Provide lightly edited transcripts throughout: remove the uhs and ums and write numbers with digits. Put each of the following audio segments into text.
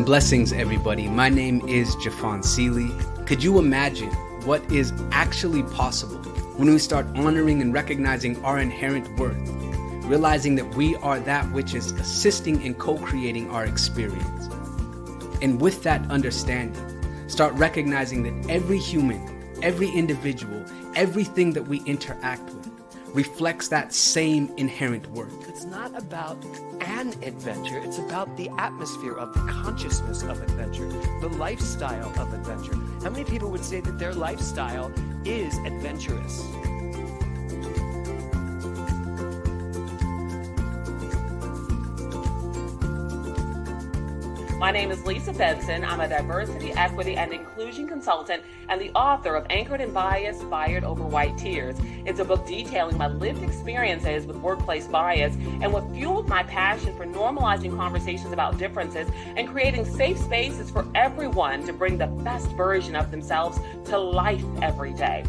Blessings, everybody. My name is Jafon Seeley. Could you imagine what is actually possible when we start honoring and recognizing our inherent worth, realizing that we are that which is assisting and co-creating our experience? And with that understanding, start recognizing that every human, every individual, everything that we interact with reflects that same inherent worth. It's not about an adventure, it's about the atmosphere of the consciousness of adventure, the lifestyle of adventure. How many people would say that their lifestyle is adventurous? My name is Lisa Benson. I'm a diversity, equity, and inclusion consultant and the author of Anchored in Bias, Fired Over White Tears. It's a book detailing my lived experiences with workplace bias and what fueled my passion for normalizing conversations about differences and creating safe spaces for everyone to bring the best version of themselves to life every day.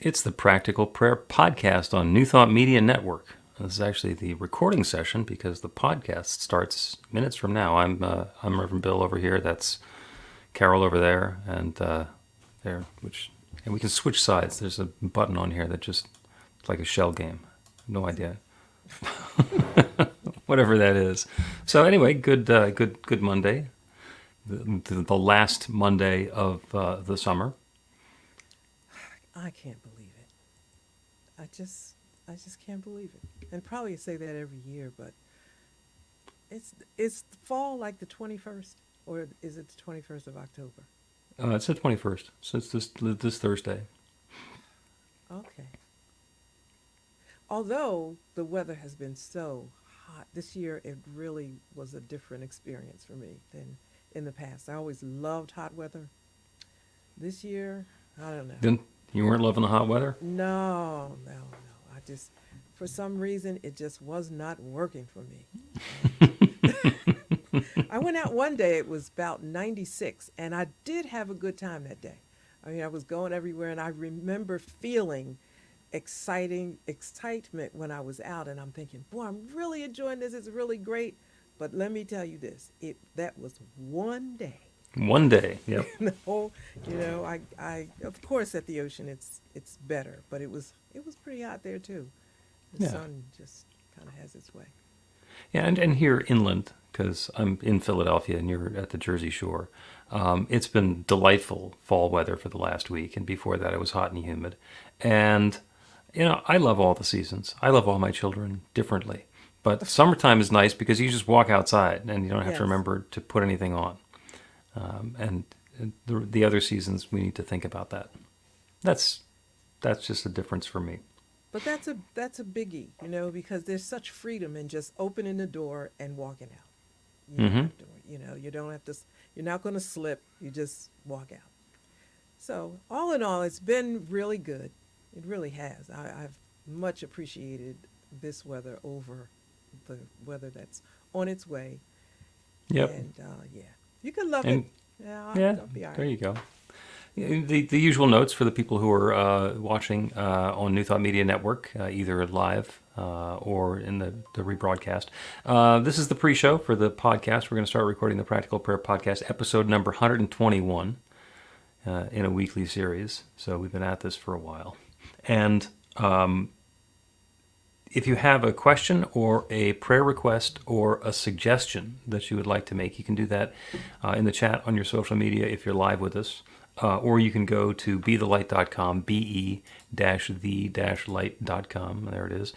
It's the Practical Prayer Podcast on New Thought Media Network. This is actually the recording session because the podcast starts minutes from now. I'm Reverend Bill over here. That's Carol over there, and there. And we can switch sides. There's a button on here that just it's like a shell game. No idea. Whatever that is. So anyway, good Monday. The last Monday of the summer. I can't believe it. I just can't believe it. And probably say that every year, but it's fall like the 21st, or is it the 21st of October? It's the 21st, so it's this Thursday. Okay. Although the weather has been so hot this year, it really was a different experience for me than in the past. I always loved hot weather. This year, I don't know. Then you weren't loving the hot weather? No. I just, for some reason, it just was not working for me. I went out one day, it was about 96, and I did have a good time that day. I mean, I was going everywhere, and I remember feeling excitement when I was out, and I'm thinking, boy, I'm really enjoying this. It's really great. But let me tell you this, that was one day. One day, yep. The whole, I of course at the ocean it's better, but it was pretty hot there too. The sun just kind of has its way. Yeah, and here inland, because I'm in Philadelphia and you're at the Jersey Shore, it's been delightful fall weather for the last week, and before that it was hot and humid. And, I love all the seasons. I love all my children differently. But summertime is nice because you just walk outside and you don't have to remember to put anything on. And the other seasons, we need to think about that. That's just a difference for me. But that's a biggie, because there's such freedom in just opening the door and walking out. You don't have to, you don't have to. You're not going to slip. You just walk out. So all in all, it's been really good. It really has. I've much appreciated this weather over weather that's on its way. Yep. And yeah, you can love And it. Yeah, yeah, I'll be all there right. you go. The usual notes for the people who are watching on New Thought Media Network, either live or in the rebroadcast. This is the pre-show for the podcast. We're going to start recording the Practical Prayer Podcast, episode number 121, in a weekly series. So we've been at this for a while. And if you have a question or a prayer request or a suggestion that you would like to make, you can do that in the chat on your social media if you're live with us. Or you can go to bethelight.com, be-the-light.com, there it is,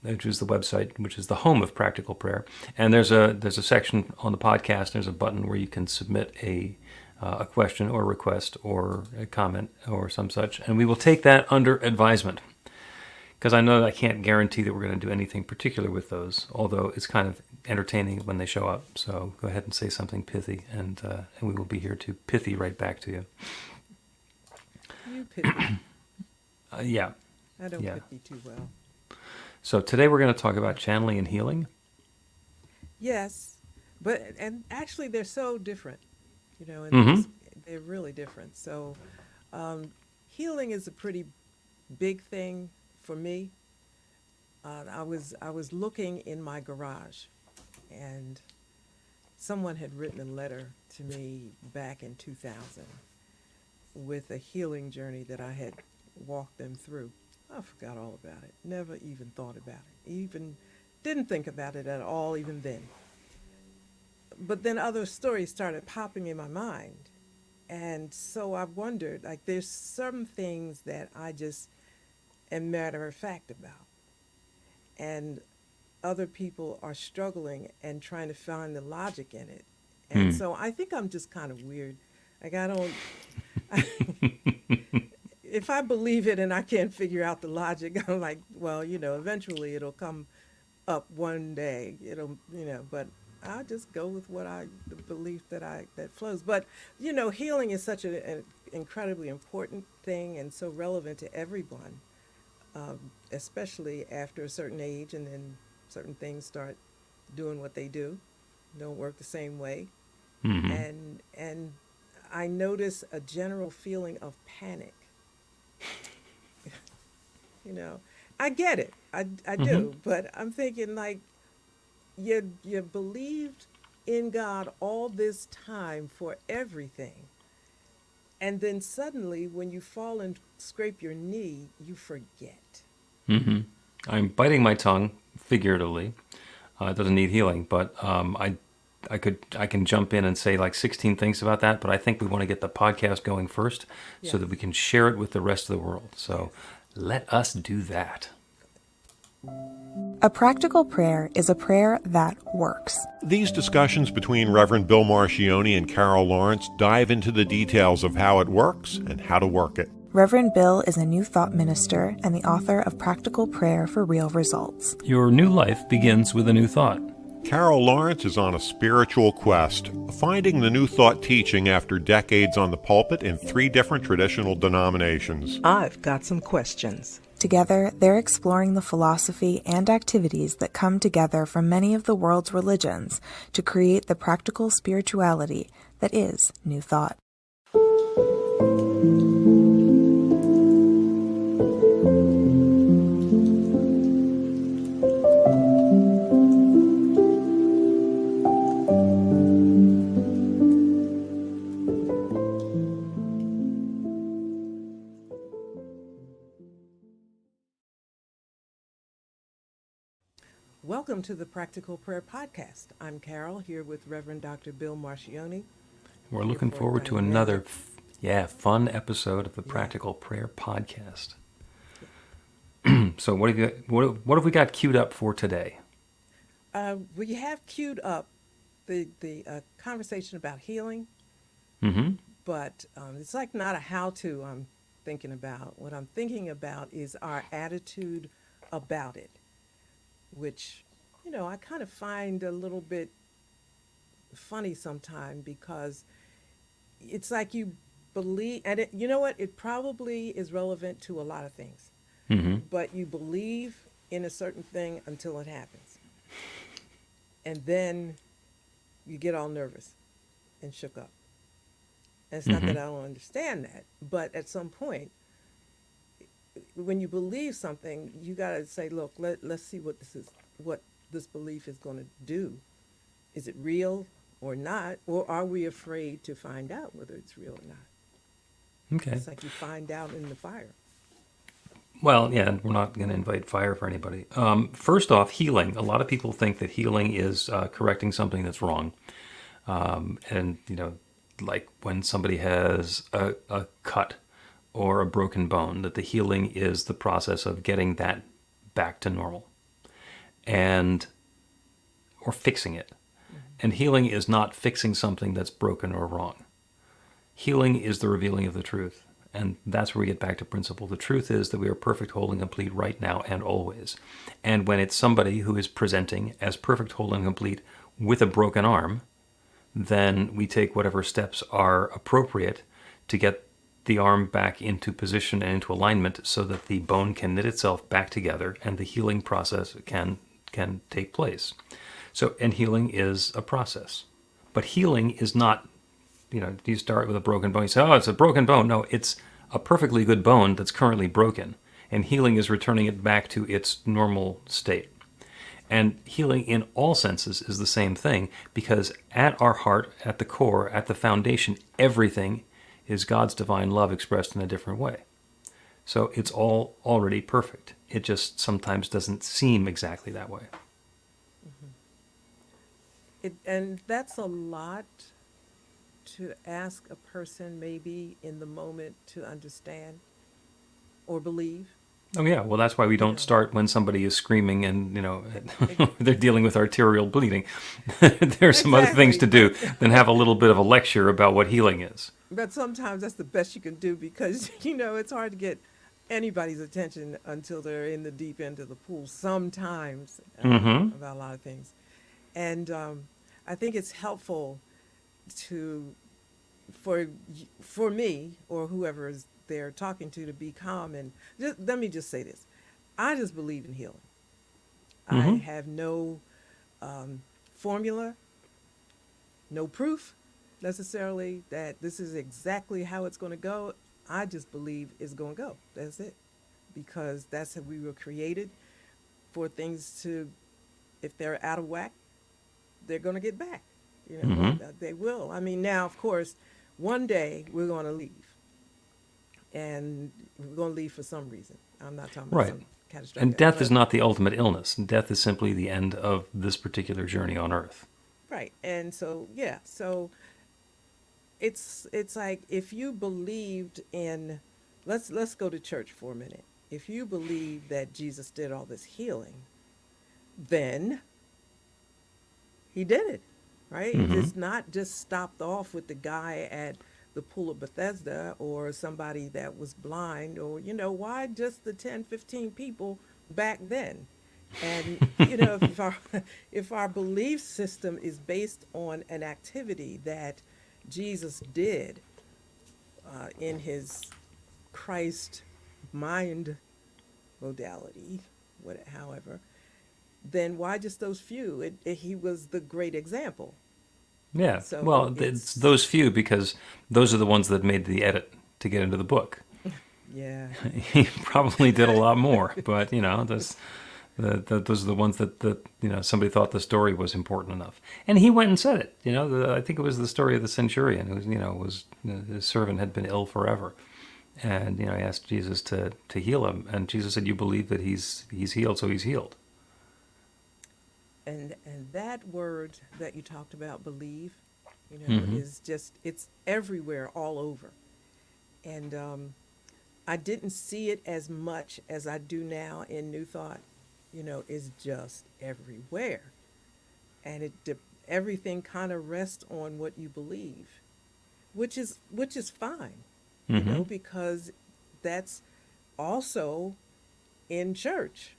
which is the website, which is the home of Practical Prayer. And there's a section on the podcast, there's a button where you can submit a question or request or a comment or some such, and we will take that under advisement. Because I know that I can't guarantee that we're going to do anything particular with those, although it's kind of entertaining when they show up. So go ahead and say something pithy, and we will be here to pithy right back to you. You pity. Yeah. I don't Yeah. pity too well. So today we're going to talk about channeling and healing. Yes, and actually they're so different, and Mhm. they're really different. So healing is a pretty big thing for me. I was looking in my garage, and someone had written a letter to me back in 2000 with a healing journey that I had walked them through. I forgot all about it. Never even thought about it. Even didn't think about it at all even then. But then other stories started popping in my mind. And so I wondered, like, there's some things that I just am matter of fact about. And other people are struggling and trying to find the logic in it. And so I think I'm just kind of weird. Like, if I believe it and I can't figure out the logic, I'm like, well, eventually it'll come up one day. But I'll just go with the belief that flows. But, healing is such an incredibly important thing and so relevant to everyone. Especially after a certain age, and then certain things start doing what they do, don't work the same way. And I notice a general feeling of panic. I get it, I do, but I'm thinking, like, you believed in God all this time for everything, and then suddenly when you fall and scrape your knee, you forget. I'm biting my tongue, figuratively. It doesn't need healing, but I can jump in and say like 16 things about that, but I think we want to get the podcast going first so that we can share it with the rest of the world. So let us do that. A practical prayer is a prayer that works. These discussions between Reverend Bill Marchiony and Carol Lawrence dive into the details of how it works and how to work it. Reverend Bill is a New Thought minister and the author of Practical Prayer for Real Results. Your new life begins with a new thought. Carol Lawrence is on a spiritual quest, finding the New Thought teaching after decades on the pulpit in 3 different traditional denominations. I've got some questions. Together, they're exploring the philosophy and activities that come together from many of the world's religions to create the practical spirituality that is New Thought. Welcome to the Practical Prayer Podcast. I'm Carol, here with Reverend Dr. Bill Marchiony. We're looking forward to another fun episode of the Practical Prayer Podcast. So what have we got queued up for today? We have queued up the conversation about healing, but it's like not a how-to I'm thinking about. What I'm thinking about is our attitude about it, which, I kind of find a little bit funny sometimes, because it's like you believe, and you know what? It probably is relevant to a lot of things, but you believe in a certain thing until it happens. And then you get all nervous and shook up. And it's not that I don't understand that, but at some point, when you believe something, you got to say, look, let's see what this belief is going to do. Is it real or not? Or are we afraid to find out whether it's real or not? Okay. It's like you find out in the fire. Well, yeah, we're not going to invite fire for anybody. First off, healing. A lot of people think that healing is correcting something that's wrong. And, like when somebody has a cut or a broken bone, that the healing is the process of getting that back to normal or fixing it. And healing is not fixing something that's broken or wrong. Healing is the revealing of the truth. And that's where we get back to principle. The truth is that we are perfect, whole, and complete right now and always. And when it's somebody who is presenting as perfect, whole, and complete with a broken arm, then we take whatever steps are appropriate to get the arm back into position and into alignment so that the bone can knit itself back together and the healing process can take place. So, and healing is a process. But healing is not, you start with a broken bone, you say, oh, it's a broken bone. No, it's a perfectly good bone that's currently broken. And healing is returning it back to its normal state. And healing in all senses is the same thing, because at our heart, at the core, at the foundation, everything is God's divine love expressed in a different way. So it's all already perfect. It just sometimes doesn't seem exactly that way. And that's a lot to ask a person maybe in the moment to understand or believe. Oh yeah, well that's why we don't start when somebody is screaming and they're dealing with arterial bleeding. There's some other things to do than have a little bit of a lecture about what healing is. But sometimes that's the best you can do because it's hard to get anybody's attention until they're in the deep end of the pool. Sometimes about a lot of things, and I think it's helpful for me or whoever is they're talking to be calm. And let me just say this. I just believe in healing. I have no formula, no proof necessarily that this is exactly how it's going to go. I just believe it's going to go. That's it. Because that's how we were created, for things to, if they're out of whack, they're going to get back. They will. I mean, now, of course, one day we're going to leave. And we're going to leave for some reason. I'm not talking about some catastrophic. And death is not the ultimate illness. Death is simply the end of this particular journey on earth. Right. And so, yeah. So it's like if you believed in, let's go to church for a minute. If you believe that Jesus did all this healing, then he did it, right? It's not just stopped off with the guy at the pool of Bethesda or somebody that was blind, or why just the 10, 15 people back then? And if our belief system is based on an activity that Jesus did in his Christ mind modality, however, then why just those few? He was the great example. Yeah, So well, it's those few because those are the ones that made the edit to get into the book. Yeah. He probably did a lot more, but those are the ones that somebody thought the story was important enough, and he went and said it. I think it was the story of the centurion who his servant had been ill forever, and he asked Jesus to heal him, and Jesus said, "You believe that he's healed, so he's healed." And that word that you talked about, believe, is just, it's everywhere, all over. And I didn't see it as much as I do now in New Thought. Is just everywhere. And everything kind of rests on what you believe, which is fine, because that's also in church.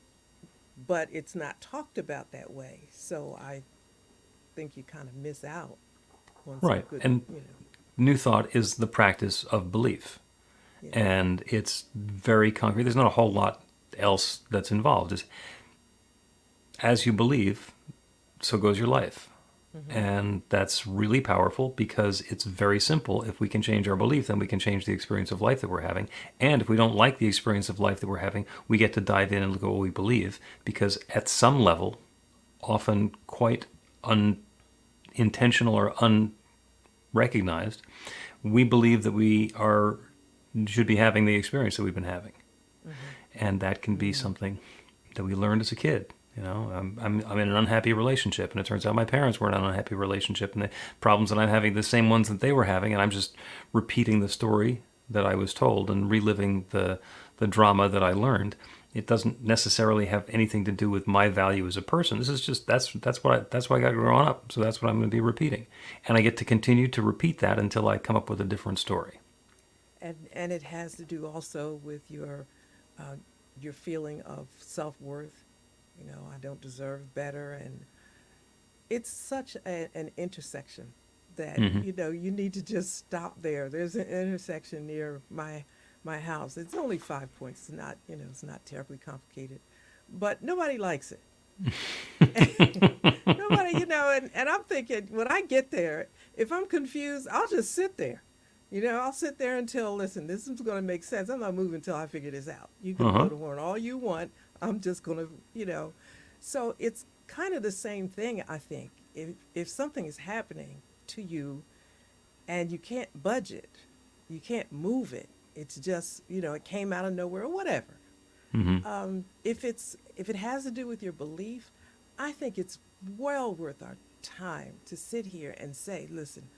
But it's not talked about that way. So I think you kind of miss out on some right. good, And New Thought is the practice of belief. Yeah. And it's very concrete. There's not a whole lot else that's involved. as you believe, so goes your life. And that's really powerful because it's very simple. If we can change our belief, then we can change the experience of life that we're having. And if we don't like the experience of life that we're having, we get to dive in and look at what we believe, because at some level, often quite unintentional or unrecognized, we believe that we should be having the experience that we've been having. And that can be something that we learned as a kid. You know, I'm in an unhappy relationship, and it turns out my parents were in an unhappy relationship, and the problems that I'm having, the same ones that they were having, and I'm just repeating the story that I was told and reliving the drama that I learned. It doesn't necessarily have anything to do with my value as a person. This is just that's what I got growing up, so that's what I'm going to be repeating, and I get to continue to repeat that until I come up with a different story. And it has to do also with your feeling of self-worth. You know, I don't deserve better, and it's such an intersection that you know you need to just stop there. There's an intersection near my house. It's only 5 points. It's not, you know, it's not terribly complicated, but nobody likes it. Nobody, you know, and I'm thinking when I get there, if I'm confused, I'll just sit there. You know, I'll sit there until, listen, this is going to make sense. I'm not moving until I figure this out. You can blow the horn all you want. I'm just going to, you know. So it's kind of the same thing, I think. If something is happening to you and you can't budge it, you can't move it, it's just, you know, it came out of nowhere or whatever. If it has to do with your belief, I think it's well worth our time to sit here and say, listen,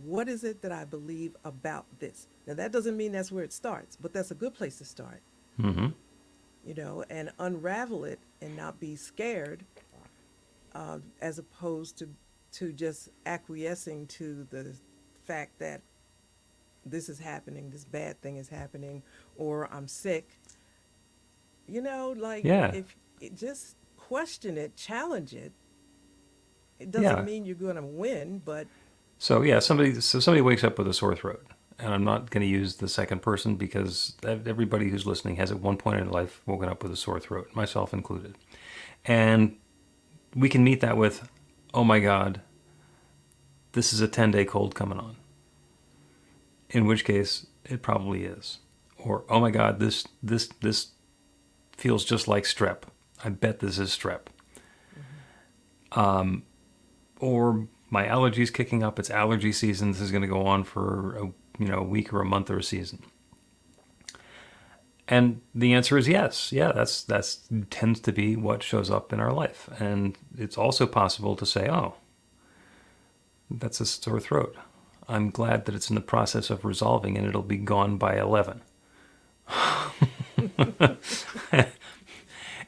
what is it that I believe about this? Now, that doesn't mean that's where it starts, but that's a good place to start. You know, and unravel it and not be scared, as opposed to just acquiescing to the fact that this is happening, this bad thing is happening, or I'm sick. You know, like, if it just question it, challenge it. It doesn't mean you're going to win, but so somebody wakes up with a sore throat. And I'm not going to use the second person because everybody who's listening has at one point in their life woken up with a sore throat, myself included. And we can meet that with, oh my God, this is a 10-day cold coming on. In which case, it probably is. Or, oh my God, this feels just like strep. I bet this is strep. Or my allergy's kicking up. It's allergy season. This is going to go on for a week or a month or a season. And the answer is yes. Yeah, that's tends to be what shows up in our life. And it's also possible to say, oh, that's a sore throat. I'm glad that it's in the process of resolving and it'll be gone by 11.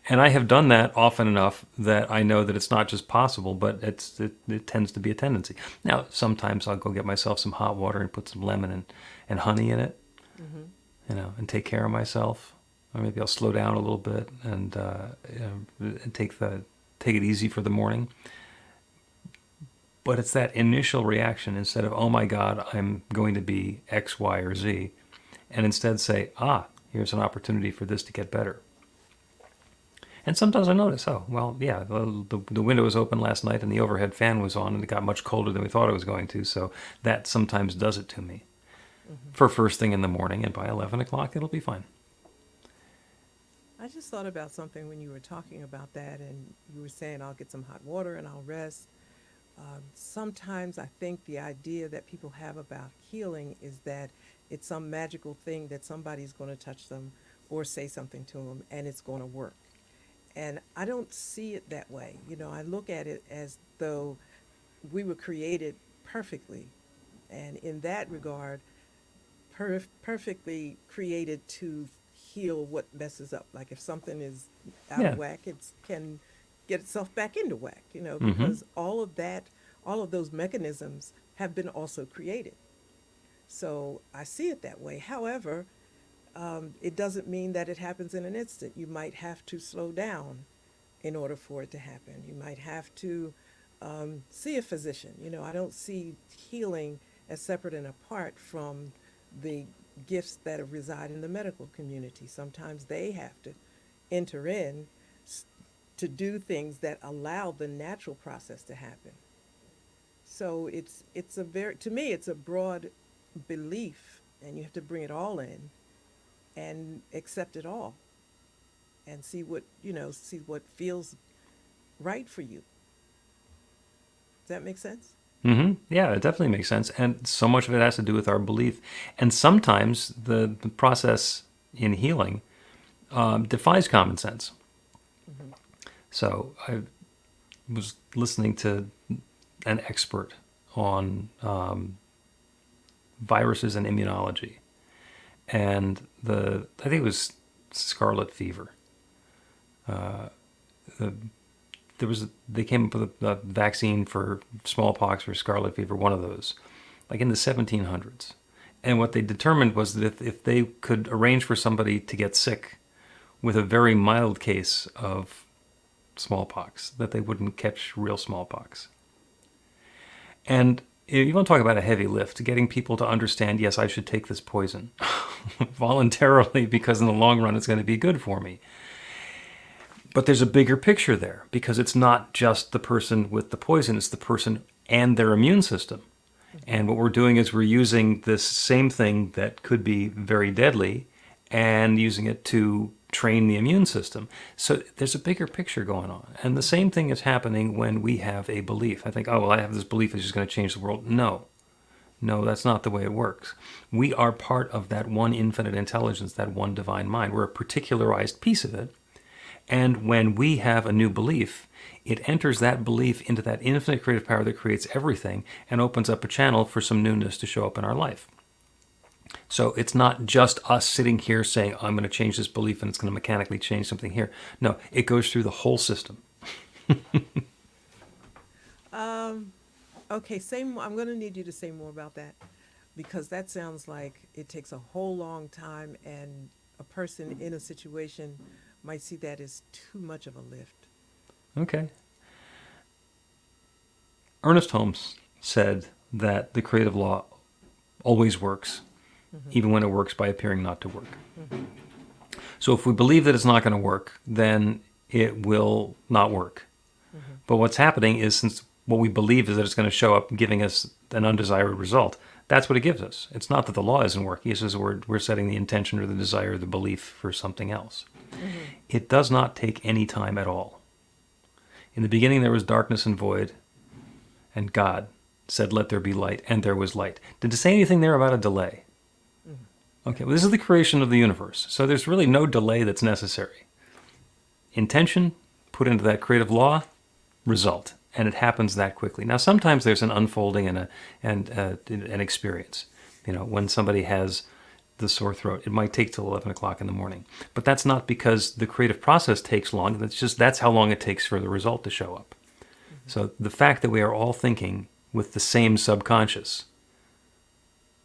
And I have done that often enough that I know that it's not just possible, but it tends to be a tendency. Now, sometimes I'll go get myself some hot water and put some lemon and honey in it, you know, and take care of myself. Or maybe I'll slow down a little bit and take it easy for the morning. But it's that initial reaction instead of, oh my God, I'm going to be X, Y, or Z, and instead say, here's an opportunity for this to get better. And sometimes I notice, oh, well, yeah, the window was open last night and the overhead fan was on and it got much colder than we thought it was going to, so that sometimes does it to me. For first thing in the morning, and by 11 o'clock it'll be fine. I just thought about something when you were talking about that, and you were saying I'll get some hot water and I'll rest. Sometimes I think the idea that people have about healing is that it's some magical thing that somebody's going to touch them or say something to them and it's going to work. And I don't see it that way. You know, I look at it as though we were created perfectly. And in that regard, perfectly created to heal what messes up. Like if something is out of whack, it can get itself back into whack, you know, because all of those mechanisms have been also created. So I see it that way. However, it doesn't mean that it happens in an instant. You might have to slow down in order for it to happen. You might have to see a physician. You know, I don't see healing as separate and apart from the gifts that reside in the medical community. Sometimes they have to enter in to do things that allow the natural process to happen. So it's a very, to me, it's a broad belief, and you have to bring it all in and accept it all and see what, see what feels right for you. Does that make sense? Yeah, it definitely makes sense. And so much of it has to do with our belief. And sometimes the process in healing defies common sense. So I was listening to an expert on viruses and immunology. And I think it was scarlet fever. They came up with a vaccine for smallpox or scarlet fever, one of those, like in the 1700s. And what they determined was that if they could arrange for somebody to get sick with a very mild case of smallpox, that they wouldn't catch real smallpox. And you want to talk about a heavy lift, getting people to understand, yes, I should take this poison voluntarily because in the long run it's going to be good for me. But there's a bigger picture there, because it's not just the person with the poison, it's the person and their immune system. And what we're doing is we're using this same thing that could be very deadly and using it to train the immune system. So there's a bigger picture going on. And the same thing is happening when we have a belief. I think, oh, well, I have this belief it's just going to change the world. No, that's not the way it works. We are part of that one infinite intelligence, that one divine mind. We're a particularized piece of it. And when we have a new belief, it enters that belief into that infinite creative power that creates everything and opens up a channel for some newness to show up in our life. So it's not just us sitting here saying, I'm going to change this belief and it's going to mechanically change something here. No, it goes through the whole system. Okay, I'm going to need you to say more about that, because that sounds like it takes a whole long time, and a person in a situation might see that as too much of a lift. Okay. Ernest Holmes said that the creative law always works, even when it works by appearing not to work. So if we believe that it's not going to work, then it will not work. But what's happening is, since what we believe is that it's going to show up giving us an undesired result, that's what it gives us. It's not that the law isn't working, it's just we're setting the intention or the desire or the belief for something else. It does not take any time at all. In the beginning there was darkness and void, and God said, let there be light, and there was light. Did it say anything there about a delay? Okay, well, this is the creation of the universe, so there's really no delay that's necessary. Intention, put into that creative law, result, and it happens that quickly. Now, sometimes there's an unfolding and an experience. When somebody has the sore throat, it might take till 11 o'clock in the morning. But that's not because the creative process takes long. That's how long it takes for the result to show up. So the fact that we are all thinking with the same subconscious,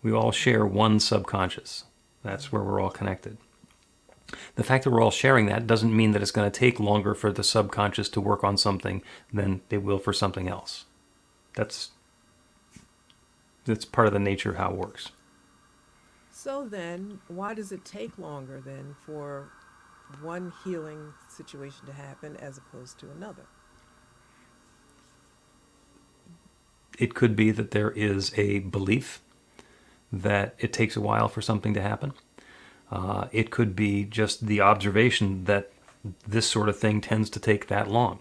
we all share one subconscious. That's where we're all connected. The fact that we're all sharing that doesn't mean that it's going to take longer for the subconscious to work on something than it will for something else. That's part of the nature of how it works. So then, why does it take longer then for one healing situation to happen as opposed to another? It could be that there is a belief that it takes a while for something to happen. It could be just the observation that this sort of thing tends to take that long.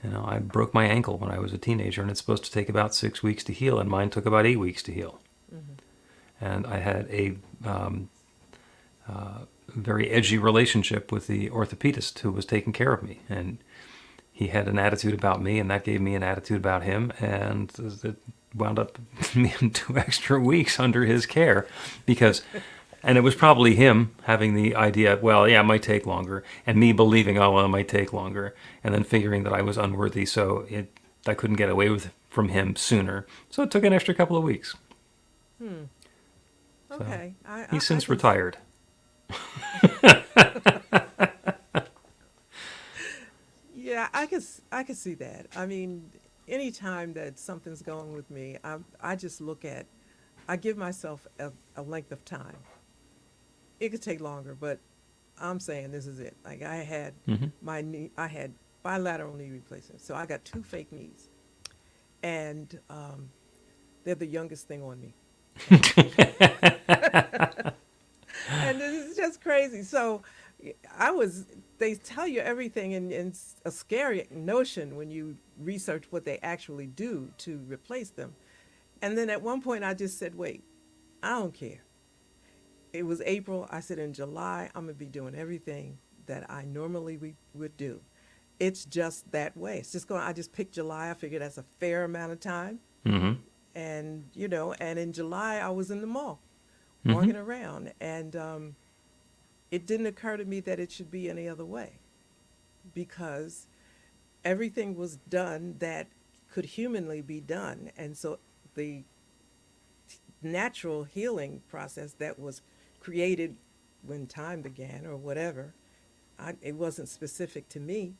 I broke my ankle when I was a teenager, and it's supposed to take about 6 weeks to heal, and mine took about 8 weeks to heal. And I had a very edgy relationship with the orthopedist who was taking care of me, and he had an attitude about me, and that gave me an attitude about him, and it wound up being 2 extra weeks under his care, and it was probably him having the idea, well, yeah, it might take longer, and me believing, oh, well, it might take longer, and then figuring that I was unworthy, so I couldn't get away from him sooner, so it took an extra couple of weeks. Okay. So he's since retired. Yeah, I could see that. I mean, anytime that something's going with me, I just I give myself a length of time. It could take longer, but I'm saying this is it. Like I had my knee, I had bilateral knee replacement, so I got 2 fake knees, and they're the youngest thing on me. And this is just crazy. So they tell you everything, and it's a scary notion when you research what they actually do to replace them. And then at one point I just said, wait, I don't care. It was April. I said, in July, I'm going to be doing everything that I normally would do. It's just that way. It's just I just picked July. I figured that's a fair amount of time. Mm-hmm. And, and in July, I was in the mall walking around. And it didn't occur to me that it should be any other way, because everything was done that could humanly be done. And so the natural healing process that was created when time began or whatever, it wasn't specific to me,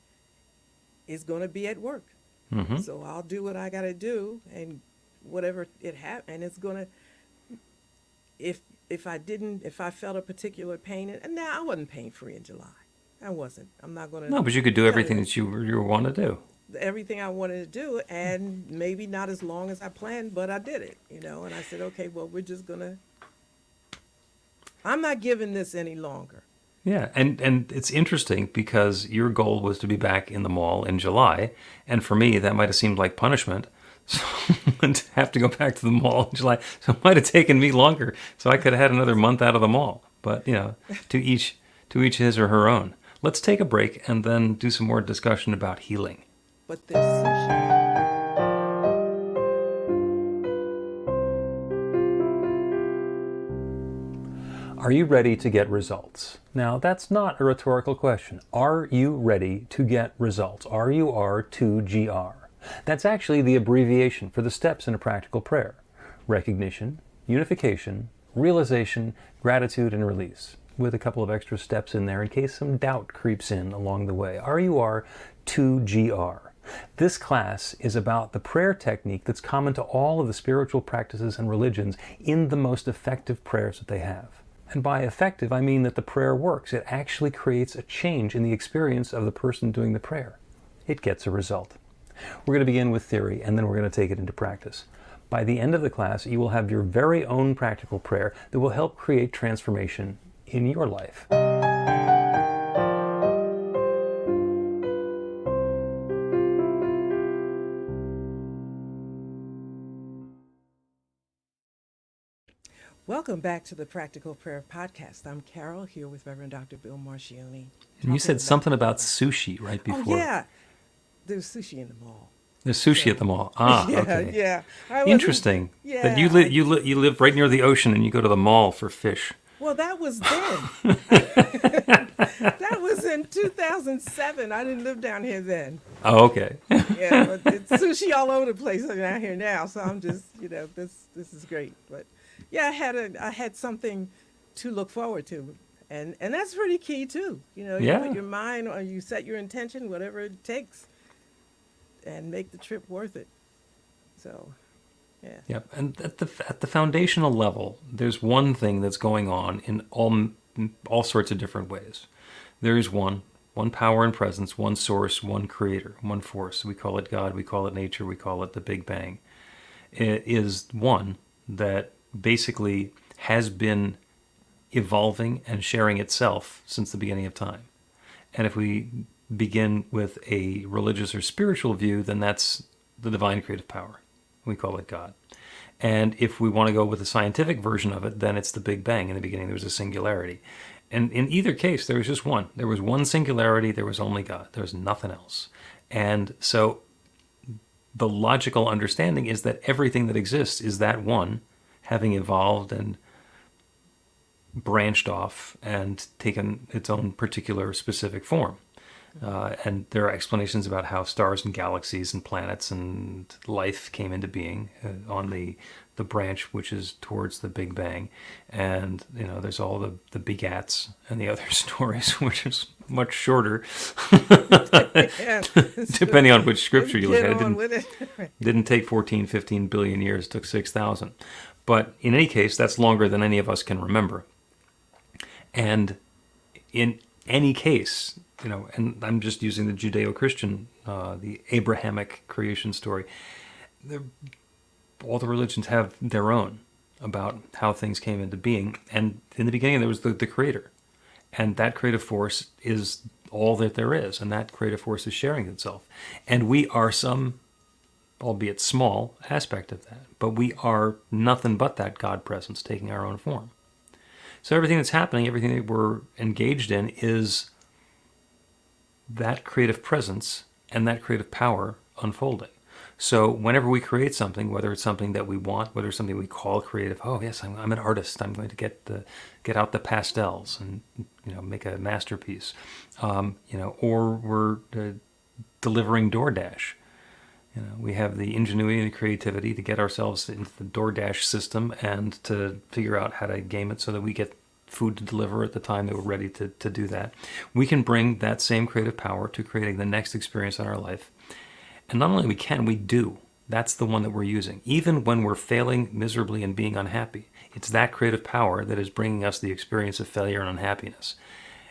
is going to be at work. Mm-hmm. So I'll do what I got to do, and whatever and it's going to, if I felt a particular pain, and now I wasn't pain free in July. I wasn't. I'm not going to. No, but you could do everything that you want to do. Everything I wanted to do, and maybe not as long as I planned, but I did it, and I said, okay, well, we're just going to, I'm not giving this any longer. Yeah, and it's interesting because your goal was to be back in the mall in July, and for me, that might have seemed like punishment. So to have to go back to the mall in July, so it might have taken me longer. So I could have had another month out of the mall. But to each his or her own. Let's take a break and then do some more discussion about healing. But there's sushi. Are you ready to get results? Now, that's not a rhetorical question. Are you ready to get results? RUR2GR. That's actually the abbreviation for the steps in a practical prayer. Recognition, unification, realization, gratitude, and release, with a couple of extra steps in there in case some doubt creeps in along the way. RUR2GR. This class is about the prayer technique that's common to all of the spiritual practices and religions in the most effective prayers that they have. And by effective, I mean that the prayer works. It actually creates a change in the experience of the person doing the prayer. It gets a result. We're going to begin with theory, and then we're going to take it into practice. By the end of the class, you will have your very own practical prayer that will help create transformation in your life. Welcome back to the Practical Prayer Podcast. I'm Carol, here with Reverend Dr. Bill Marchiony. And you said something about sushi right before. Oh, yeah. There's sushi in the mall. There's sushi at the mall. Ah, yeah, okay. Yeah. Interesting. Yeah. That you live right near the ocean and you go to the mall for fish. Well, that was then. That was in 2007. I didn't live down here then. Oh, okay. Yeah, but it's sushi all over the place down here now. So I'm just, this is great. But yeah, I had something to look forward to. And that's pretty key too. You put your mind, or you set your intention, whatever it takes, and make the trip worth it. So, yeah. Yep. And at the foundational level, there's one thing that's going on in all sorts of different ways. There is one power and presence, one source, one creator, one force. We call it God, we call it nature, we call it the Big Bang. It is one that basically has been evolving and sharing itself since the beginning of time. And if we begin with a religious or spiritual view, then that's the divine creative power. We call it God. And if we want to go with the scientific version of it, then it's the Big Bang. In the beginning, there was a singularity. And in either case, there was just one. There was one singularity. There was only God. There was nothing else. And so the logical understanding is that everything that exists is that one, having evolved and branched off and taken its own particular specific form. And there are explanations about how stars and galaxies and planets and life came into being on the branch which is towards the Big Bang. And, there's all the begats and the other stories, which is much shorter, depending on which scripture you look at. It didn't take 14, 15 billion years. It took 6,000. But in any case, that's longer than any of us can remember. And in any case, and I'm just using the Judeo-Christian, the Abrahamic creation story. All the religions have their own about how things came into being. And in the beginning, there was the creator. And that creative force is all that there is. And that creative force is sharing itself. And we are some, albeit small, aspect of that. But we are nothing but that God presence taking our own form. So everything that's happening, everything that we're engaged in is that creative presence and that creative power unfolding. So whenever we create something, whether it's something that we want, whether it's something we call creative, oh yes, I'm an artist. I'm going to get out the pastels and make a masterpiece, or we're delivering DoorDash. We have the ingenuity and the creativity to get ourselves into the DoorDash system and to figure out how to game it so that we get food to deliver at the time that we're ready to do that. We can bring that same creative power to creating the next experience in our life. And not only we do. That's the one that we're using. Even when we're failing miserably and being unhappy, it's that creative power that is bringing us the experience of failure and unhappiness.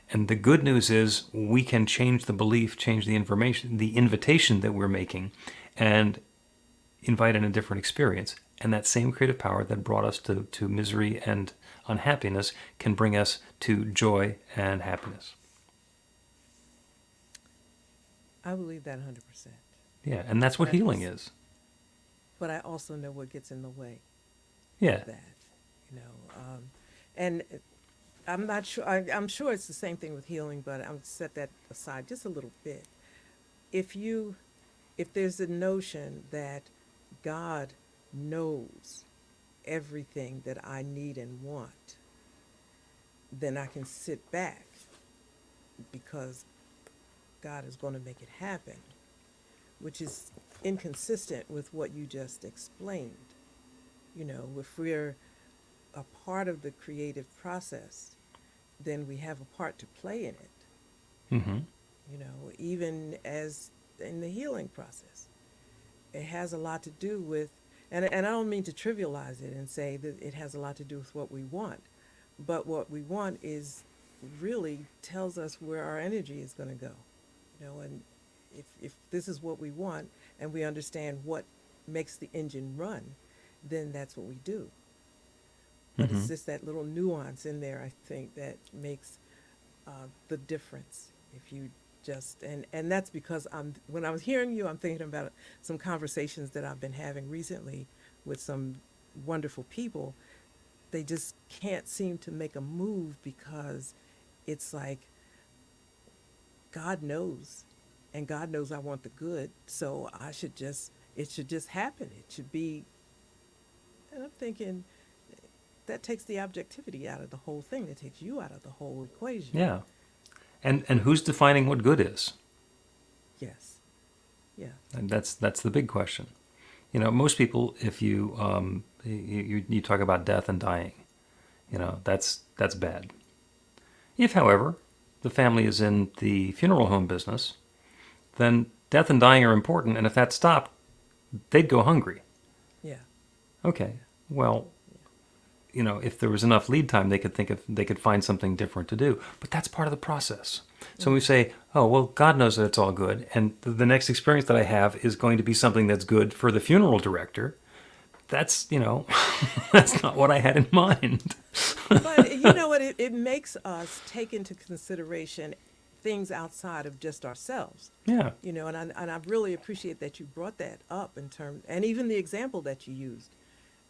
And the good news is we can change the belief, change the information, the invitation that we're making, and invite in a different experience. And that same creative power that brought us to misery and unhappiness can bring us to joy and happiness. I believe that 100%. Yeah, and that's what healing is. But I also know what gets in the way Yeah. of that, and I'm not sure. I'm sure it's the same thing with healing, but I'm set that aside just a little bit. If there's a notion that God knows everything that I need and want, then I can sit back because God is going to make it happen, which is inconsistent with what you just explained. If we're a part of the creative process, then we have a part to play in it. Mm-hmm. Even as in the healing process, it has a lot to do with, and I don't mean to trivialize it and say that it has a lot to do with what we want, but what we want is really tells us where our energy is going to go, and if this is what we want and we understand what makes the engine run, then that's what we do. But it's just that little nuance in there, I think, that makes the difference. If you just, and that's because when I was hearing you, I'm thinking about some conversations that I've been having recently with some wonderful people. They just can't seem to make a move because it's like, God knows, and God knows I want the good, so it should just happen. It should be, and I'm thinking, that takes the objectivity out of the whole thing. That takes you out of the whole equation. Yeah. And who's defining what good is? Yes. Yeah. And that's the big question. Most people, if you you talk about death and dying, that's bad. If, however, the family is in the funeral home business, then death and dying are important, and if that stopped, they'd go hungry. Yeah. Okay. Well, if there was enough lead time, they could find something different to do. But that's part of the process. So when we say, oh, well, God knows that it's all good, and the next experience that I have is going to be something that's good for the funeral director, that's, that's not what I had in mind. But you know what? It makes us take into consideration things outside of just ourselves. Yeah. And I really appreciate that you brought that up in terms, and even the example that you used,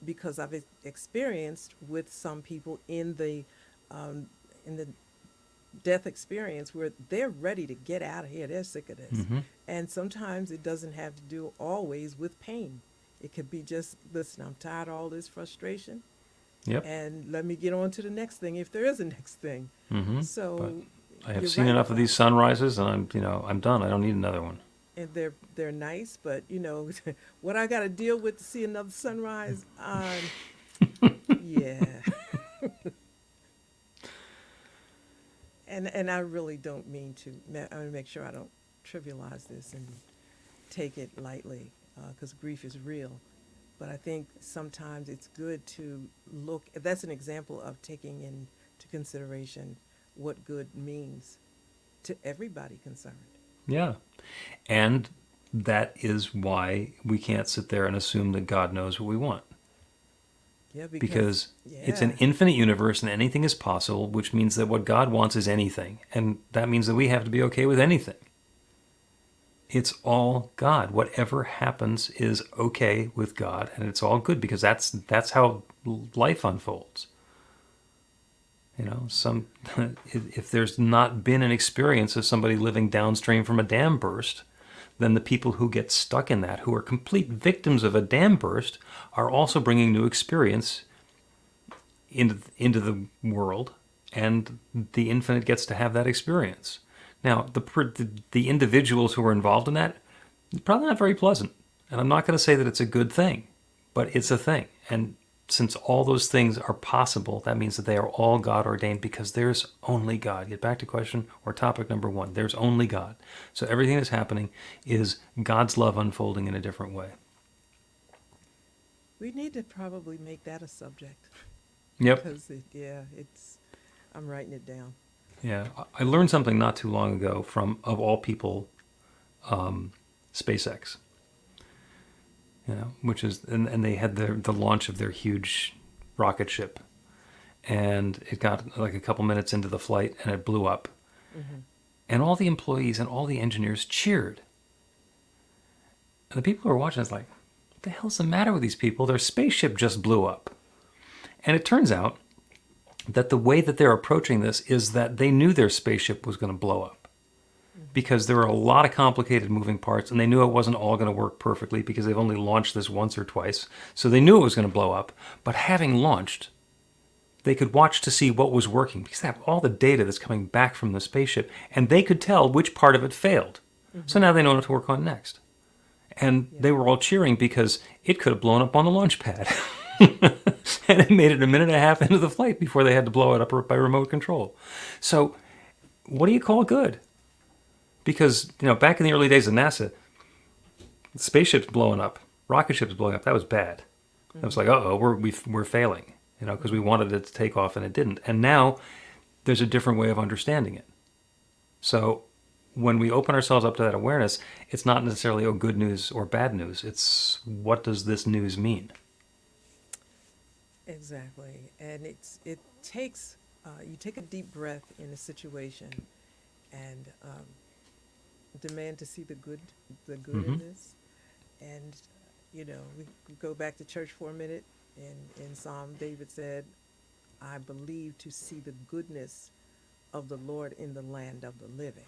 because I've experienced with some people in the death experience where they're ready to get out of here. They're sick of this. Mm-hmm. And sometimes it doesn't have to do always with pain. It could be just, listen, I'm tired of all this frustration. Yep. And let me get on to the next thing if there is a next thing. Mm-hmm. So but I have you're seen right enough of about these sunrises, and I'm done. I don't need another one. and they're nice, but what I got to deal with to see another sunrise, yeah. and I really don't mean to. I want to make sure I don't trivialize this and take it lightly, because grief is real. But I think sometimes it's good to look. That's an example of taking into consideration what good means to everybody concerned. Yeah. And that is why we can't sit there and assume that God knows what we want. Yeah, Because it's an infinite universe and anything is possible, which means that what God wants is anything. And that means that we have to be okay with anything. It's all God. Whatever happens is okay with God, and it's all good because that's how life unfolds. You know, if there's not been an experience of somebody living downstream from a dam burst, then the people who get stuck in that, who are complete victims of a dam burst, are also bringing new experience into the world, and the infinite gets to have that experience. Now, the individuals who are involved in that, probably not very pleasant. And I'm not going to say that it's a good thing, but it's a thing. And since all those things are possible, that means that they are all God ordained because there's only God. Get back to question or topic number 1. There's only God. So everything that's happening is God's love unfolding in a different way. We need to probably make that a subject. Yep. Because, I'm writing it down. Yeah. I learned something not too long ago from, of all people, SpaceX. You know, which is, and they had the launch of their huge rocket ship, and it got like a couple minutes into the flight, and it blew up, and all the employees and all the engineers cheered, and the people who were watching it's like, what the hell's the matter with these people? Their spaceship just blew up, and it turns out that the way that they're approaching this is that they knew their spaceship was going to blow up. Because there were a lot of complicated moving parts, and they knew it wasn't all going to work perfectly because they've only launched this once or twice. So they knew it was going to blow up. But having launched, they could watch to see what was working because they have all the data that's coming back from the spaceship, and they could tell which part of it failed. So now they know what to work on next. And they were all cheering because it could have blown up on the launch pad. And it made it a minute and a half into the flight before they had to blow it up by remote control. So what do you call good? Because, you know, back in the early days of NASA, spaceships blowing up, rocket ships blowing up, that was bad. It was like, we're failing, you know, because we wanted it to take off and it didn't. And now there's a different way of understanding it. So when we open ourselves up to that awareness, it's not necessarily good news or bad news. It's what does this news mean? Exactly. And it takes, you take a deep breath in a situation and demand to see the good in this. And, you know, we go back to church for a minute. In Psalm, David said, I believe to see the goodness of the Lord in the land of the living.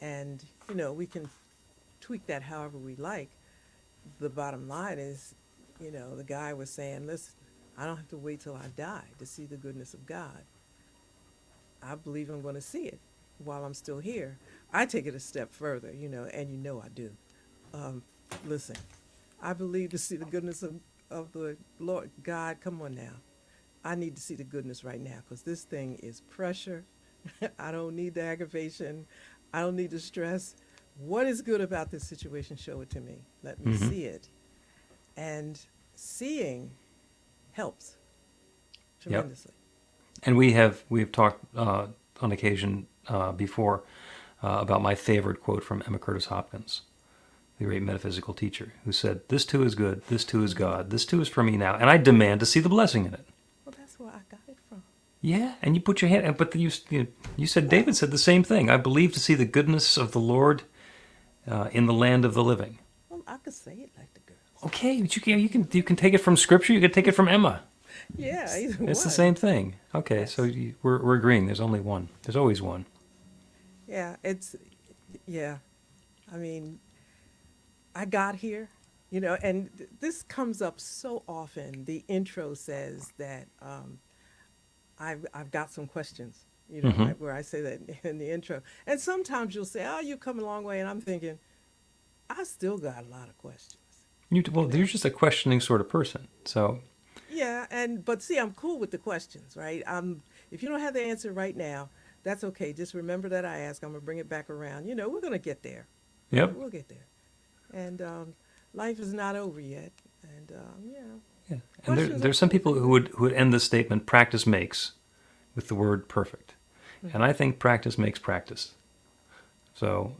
And, you know, we can tweak that however we like. The bottom line is, you know, the guy was saying, listen, I don't have to wait till I die to see the goodness of God. I believe I'm going to see it while I'm still here. I take it a step further, you know, and you know I do. Listen, I believe to see the goodness of the Lord. God, come on now. I need to see the goodness right now because this thing is pressure. I don't need the aggravation. I don't need the stress. What is good about this situation? Show it to me. Let me see it. And seeing helps tremendously. Yep. And we've talked on occasion before about my favorite quote from Emma Curtis Hopkins, the great metaphysical teacher, who said, "This too is good, this too is God, this too is for me now, and I demand to see the blessing in it." Well, that's where I got it from. Yeah, and you put your hand, but you said, David said the same thing. I believe to see the goodness of the Lord in the land of the living. Well, I could say it like the girls. Okay, but you can take it from Scripture. You can take it from Emma. Yeah, either one. It's the same thing. Okay, Yes. so we're agreeing. There's only one. There's always one. Yeah, I mean, I got here, you know, and this comes up so often. The intro says that I've got some questions, you know, where I say that in the intro. And sometimes you'll say, oh, you've come a long way. And I'm thinking, I still got a lot of questions. You're just a questioning sort of person. So Yeah, but see, I'm cool with the questions, right? If you don't have the answer right now, that's okay. Just remember that I asked. I'm gonna bring it back around. You know, we're gonna get there. Yep. We'll get there. And life is not over yet. And Yeah. And there's some people who would end this statement, practice makes, with the word perfect. And I think practice makes practice. So,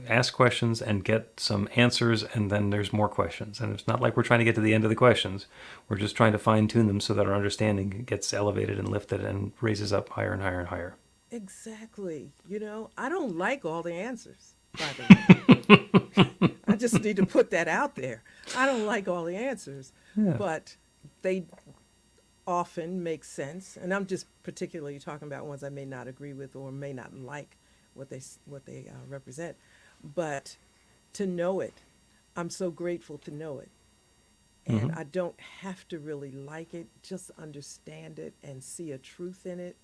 ask questions and get some answers, and then there's more questions. And it's not like we're trying to get to the end of the questions. We're just trying to fine-tune them so that our understanding gets elevated and lifted and raises up higher and higher and higher. Exactly. I don't like all the answers, by the way. I just need to put that out there. I don't like all the answers, but they often make sense. And I'm just particularly talking about ones I may not agree with or may not like what they represent. But to know it, I'm so grateful to know it. And I don't have to really like it, just understand it and see a truth in it.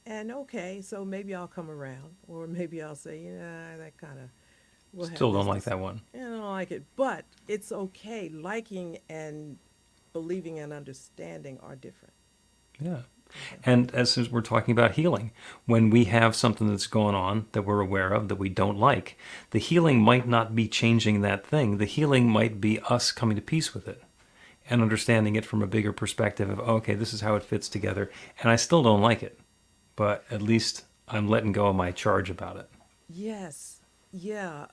And okay, so maybe I'll come around, or maybe I'll say, that kind of... Still don't like that one. I don't like it, but it's okay. Liking and believing and understanding are different. Yeah. And as we're talking about healing, when we have something that's going on that we're aware of that we don't like, the healing might not be changing that thing. The healing might be us coming to peace with it and understanding it from a bigger perspective of, okay, this is how it fits together. And I still don't like it, but at least I'm letting go of my charge about it. Yes. Yeah.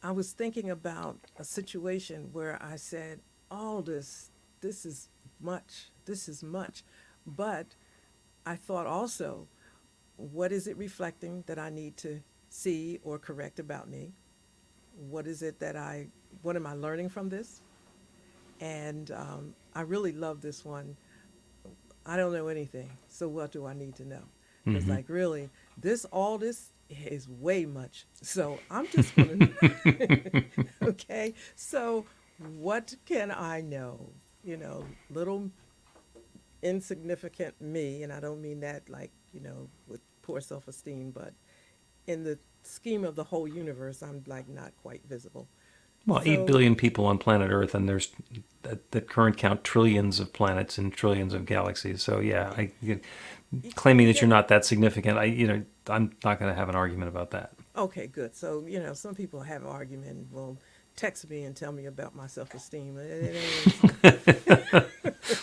I was thinking about a situation where I said, all this is much. But I thought also, what is it reflecting that I need to see or correct about me? What am I learning from this? And I really love this one. I don't know anything, so what do I need to know? It's like, really, all this is way much. So I'm just going to, okay? So what can I know? Little insignificant me, and I don't mean that like, with poor self-esteem, but in the scheme of the whole universe, I'm like not quite visible. Well, 8 billion people on planet Earth, and there's, at current count, trillions of planets and trillions of galaxies. So yeah, claiming that you're not that significant, I'm not going to have an argument about that. Okay, good. So, some people have an argument, will text me and tell me about my self-esteem.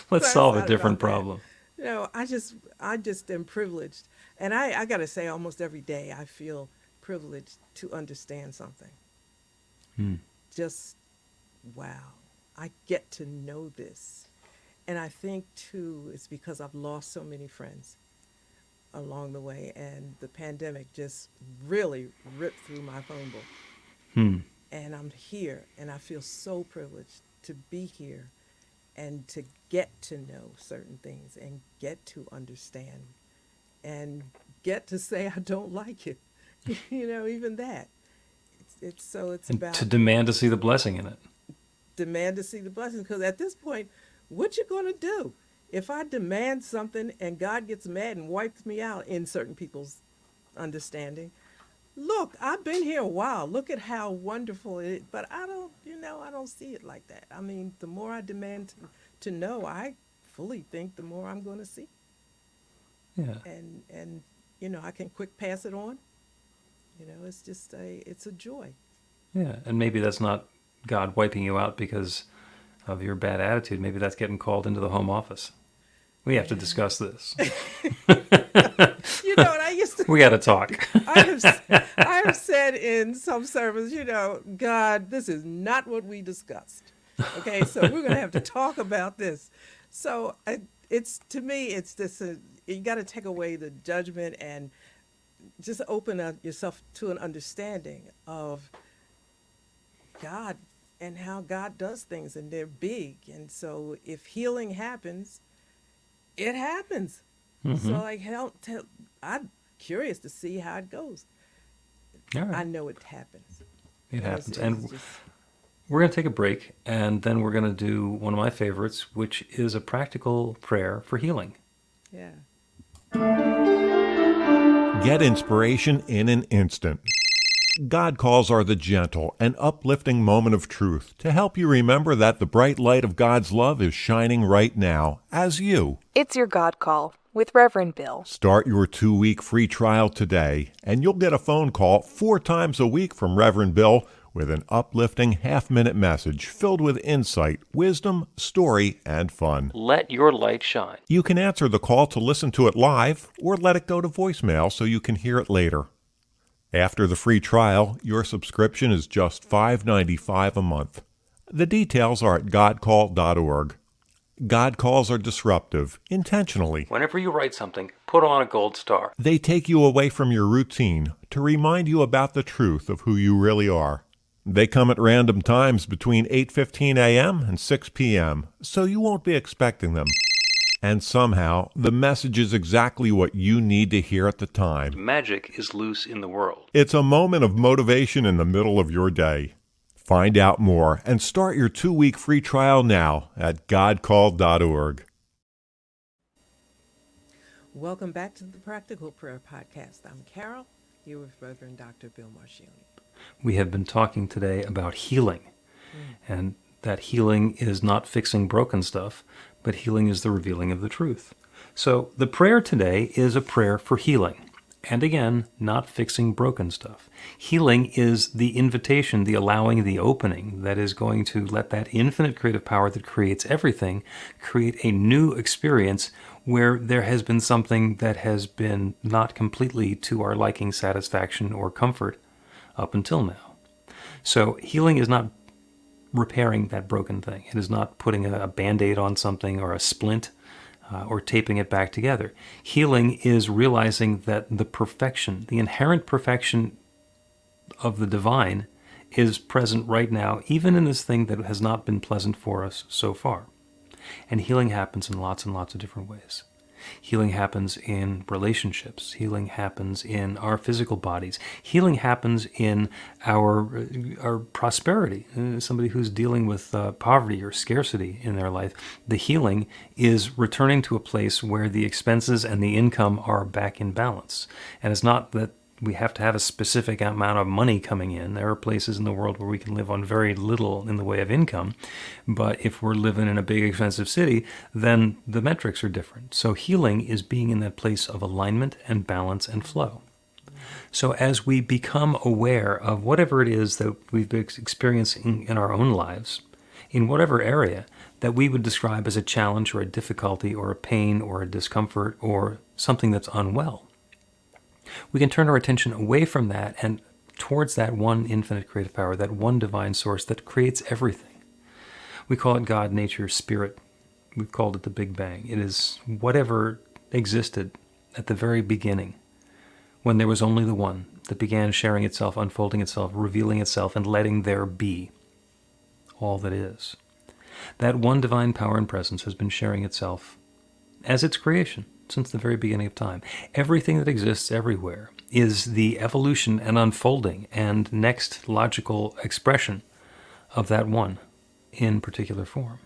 Let's solve a different problem. I just am privileged. And I got to say, almost every day I feel privileged to understand something. Just, wow, I get to know this. And I think, too, it's because I've lost so many friends along the way, and the pandemic just really ripped through my phone book. And I'm here, and I feel so privileged to be here and to get to know certain things and get to understand and get to say I don't like it. Even that. It's about... to demand to see the blessing in it. Demand to see the blessing, because at this point, what you going to do? If I demand something and God gets mad and wipes me out in certain people's understanding, look, I've been here a while. Look at how wonderful it is. But I don't see it like that. I mean, the more I demand to know, I fully think the more I'm going to see. Yeah. And I can quick pass it on. It's just it's a joy. Yeah, and maybe that's not God wiping you out because of your bad attitude. Maybe that's getting called into the home office. We have to discuss this. What I used to... We got to talk. I have said in some sermons, God, this is not what we discussed. Okay, so we're going to have to talk about this. So to me, it's this, you got to take away the judgment and just open up yourself to an understanding of God and how God does things, and they're big. And so if healing happens, it happens. So I'm curious to see how it goes. All right. I know it happens. It happens. And we're going to take a break, and then we're going to do one of my favorites, which is a practical prayer for healing. Yeah. Get inspiration in an instant. God calls are the gentle and uplifting moment of truth to help you remember that the bright light of God's love is shining right now as you. It's your God Call with Reverend Bill. Start your 2-week free trial today, and you'll get a phone call 4 times a week from Reverend Bill with an uplifting half-minute message filled with insight, wisdom, story, and fun. Let your light shine. You can answer the call to listen to it live or let it go to voicemail so you can hear it later. After the free trial, your subscription is just $5.95 a month. The details are at godcall.org. God calls are disruptive, intentionally. Whenever you write something, put on a gold star. They take you away from your routine to remind you about the truth of who you really are. They come at random times between 8:15 a.m. and 6 p.m., so you won't be expecting them. And somehow, the message is exactly what you need to hear at the time. Magic is loose in the world. It's a moment of motivation in the middle of your day. Find out more and start your 2-week free trial now at godcall.org. Welcome back to the Practical Prayer Podcast. I'm Carol, here with Reverend Dr. Bill Marchiony. We have been talking today about healing, and that healing is not fixing broken stuff, but healing is the revealing of the truth. So the prayer today is a prayer for healing. And again, not fixing broken stuff. Healing is the invitation, the allowing, the opening that is going to let that infinite creative power that creates everything create a new experience where there has been something that has been not completely to our liking, satisfaction, or comfort up until now. So healing is not repairing that broken thing. It is not putting a Band-Aid on something or a splint or taping it back together. Healing is realizing that the perfection, the inherent perfection of the divine is present right now, even in this thing that has not been pleasant for us so far. And healing happens in lots and lots of different ways. Healing happens in relationships. Healing happens in our physical bodies. Healing happens in our prosperity. Somebody who's dealing with poverty or scarcity in their life, the healing is returning to a place where the expenses and the income are back in balance. And it's not that we have to have a specific amount of money coming in. There are places in the world where we can live on very little in the way of income. But if we're living in a big, expensive city, then the metrics are different. So healing is being in that place of alignment and balance and flow. So as we become aware of whatever it is that we've been experiencing in our own lives, in whatever area that we would describe as a challenge or a difficulty or a pain or a discomfort or something that's unwell, we can turn our attention away from that and towards that one infinite creative power, that one divine source that creates everything. We call it God, nature, spirit. We've called it the Big Bang. It is whatever existed at the very beginning, when there was only the one that began sharing itself, unfolding itself, revealing itself, and letting there be all that is. That one divine power and presence has been sharing itself as its creation since the very beginning of time. Everything that exists everywhere is the evolution and unfolding and next logical expression of that one in particular form.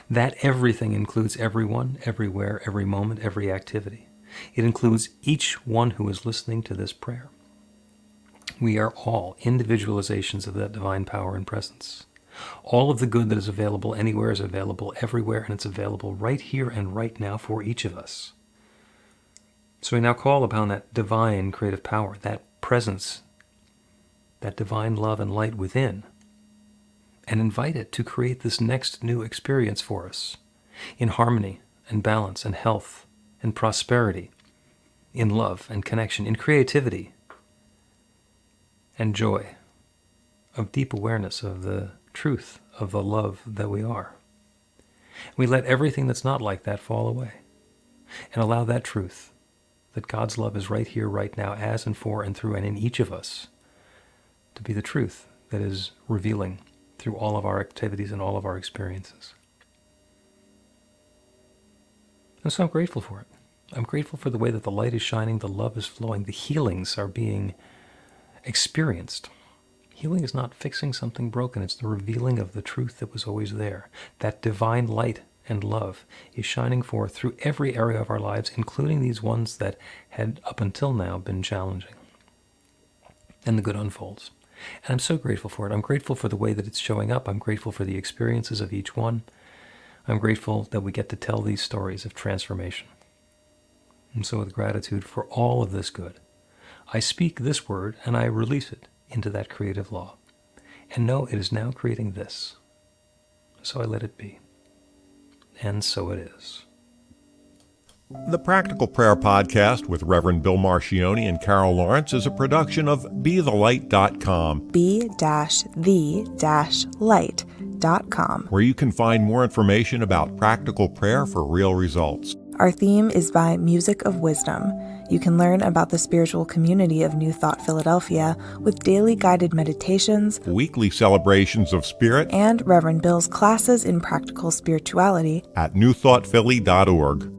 That everything includes everyone, everywhere, every moment, every activity. It includes each one who is listening to this prayer. We are all individualizations of that divine power and presence. All of the good that is available anywhere is available everywhere, and it's available right here and right now for each of us. So we now call upon that divine creative power, that presence, that divine love and light within, and invite it to create this next new experience for us in harmony and balance and health and prosperity, in love and connection, in creativity and joy, of deep awareness of the truth of the love that we are. We let everything that's not like that fall away and allow that truth, that God's love is right here, right now, as and for and through and in each of us, to be the truth that is revealing through all of our activities and all of our experiences. And so I'm grateful for it. I'm grateful for the way that the light is shining, the love is flowing, the healings are being experienced. Healing is not fixing something broken. It's the revealing of the truth that was always there. That divine light and love is shining forth through every area of our lives, including these ones that had up until now been challenging. And the good unfolds. And I'm so grateful for it. I'm grateful for the way that it's showing up. I'm grateful for the experiences of each one. I'm grateful that we get to tell these stories of transformation. And so with gratitude for all of this good, I speak this word and I release it into that creative law. And no, it is now creating this. So I let it be. And so it is. The Practical Prayer Podcast with Reverend Bill Marchiony and Carol Lawrence is a production of BeTheLight.com. be-the-light.com. Where you can find more information about practical prayer for real results. Our theme is by Music of Wisdom. You can learn about the spiritual community of New Thought Philadelphia with daily guided meditations, Weekly celebrations of spirit, and Reverend Bill's classes in practical spirituality at newthoughtphilly.org.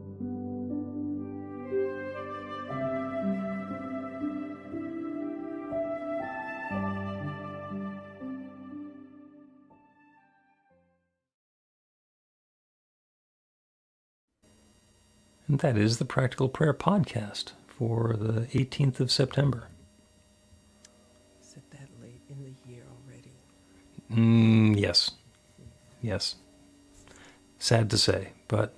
And that is the Practical Prayer Podcast for the 18th of September. Is it that late in the year already? Yes. Yes. Sad to say, but,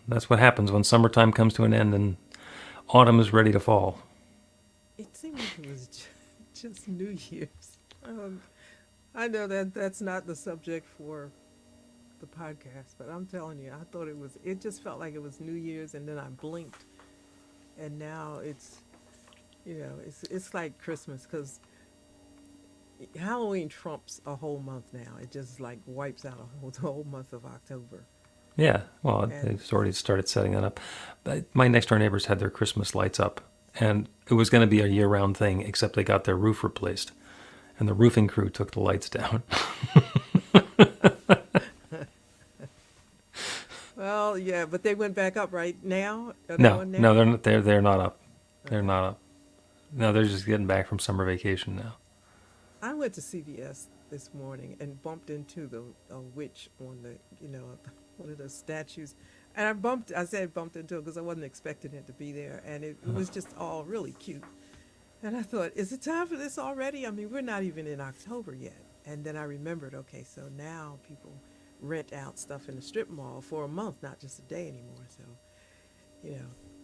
that's what happens when summertime comes to an end and autumn is ready to fall. It seemed like it was just New Year's. I know that's not the subject for the podcast, but I'm telling you, I thought it just felt like it was New Year's, and then I blinked, and now it's like Christmas, because Halloween trumps a whole month now. It just like wipes out the whole month of October. Yeah, well, they've already started setting that up. My next door neighbors had their Christmas lights up, and it was going to be a year-round thing, except they got their roof replaced, and the roofing crew took the lights down. Well, yeah, but they went back up right now? No, they're not. They're not up. They're not up. No, they're just getting back from summer vacation now. I went to CVS this morning and bumped into a witch on one of the statues, and I bumped into it because I wasn't expecting it to be there, and it was just all really cute. And I thought, is it time for this already? I mean, we're not even in October yet. And then I remembered, okay, so now people rent out stuff in the strip mall for a month, not just a day anymore. So,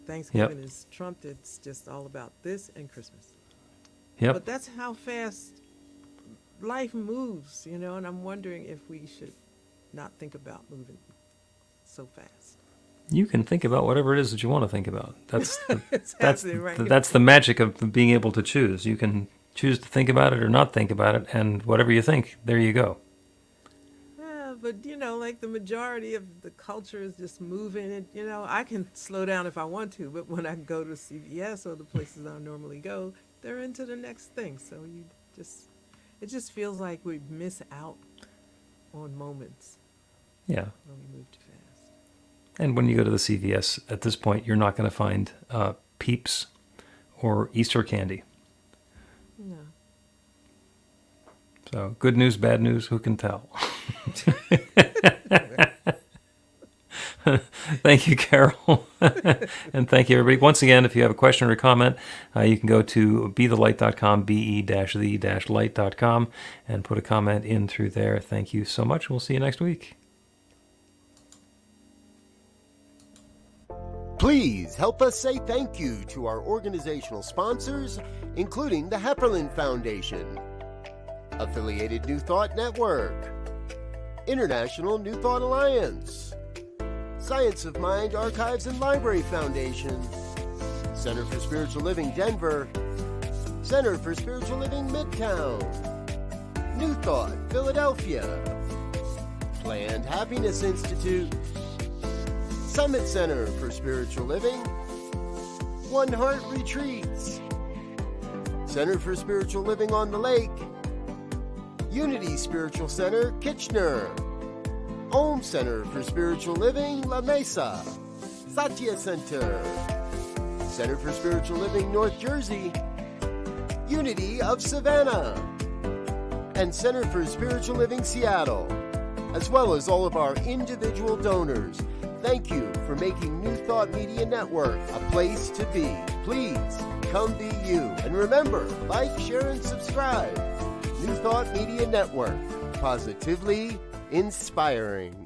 Thanksgiving is trumped. It's just all about this and Christmas. Yep. But that's how fast life moves, and I'm wondering if we should not think about moving so fast. You can think about whatever it is that you want to think about. That's Right. That's the magic of being able to choose. You can choose to think about it or not think about it, and whatever you think, there you go. But, like the majority of the culture is just moving. And, I can slow down if I want to, but when I go to CVS or the places I normally go, they're into the next thing. So it just feels like we miss out on moments. Yeah. When we move too fast. And when you go to the CVS, at this point, you're not going to find Peeps or Easter candy. No. So, good news, bad news, who can tell? Thank you, Carol. And thank you, everybody. Once again, if you have a question or a comment, you can go to BeTheLight.com, be-the-light.com, and put a comment in through there. Thank you so much. We'll see you next week. Please help us say thank you to our organizational sponsors, including the Hepperlin Foundation, Affiliated New Thought Network, International New Thought Alliance, Science of Mind Archives and Library Foundation, Center for Spiritual Living Denver, Center for Spiritual Living Midtown, New Thought Philadelphia, Planned Happiness Institute, Summit Center for Spiritual Living, One Heart Retreats, Center for Spiritual Living on the Lake, Unity Spiritual Center, Kitchener, Om Center for Spiritual Living, La Mesa, Satya Center, Center for Spiritual Living, North Jersey, Unity of Savannah, and Center for Spiritual Living, Seattle, as well as all of our individual donors. Thank you for making New Thought Media Network a place to be. Please come be you. And remember, like, share, and subscribe. New Thought Media Network, positively inspiring.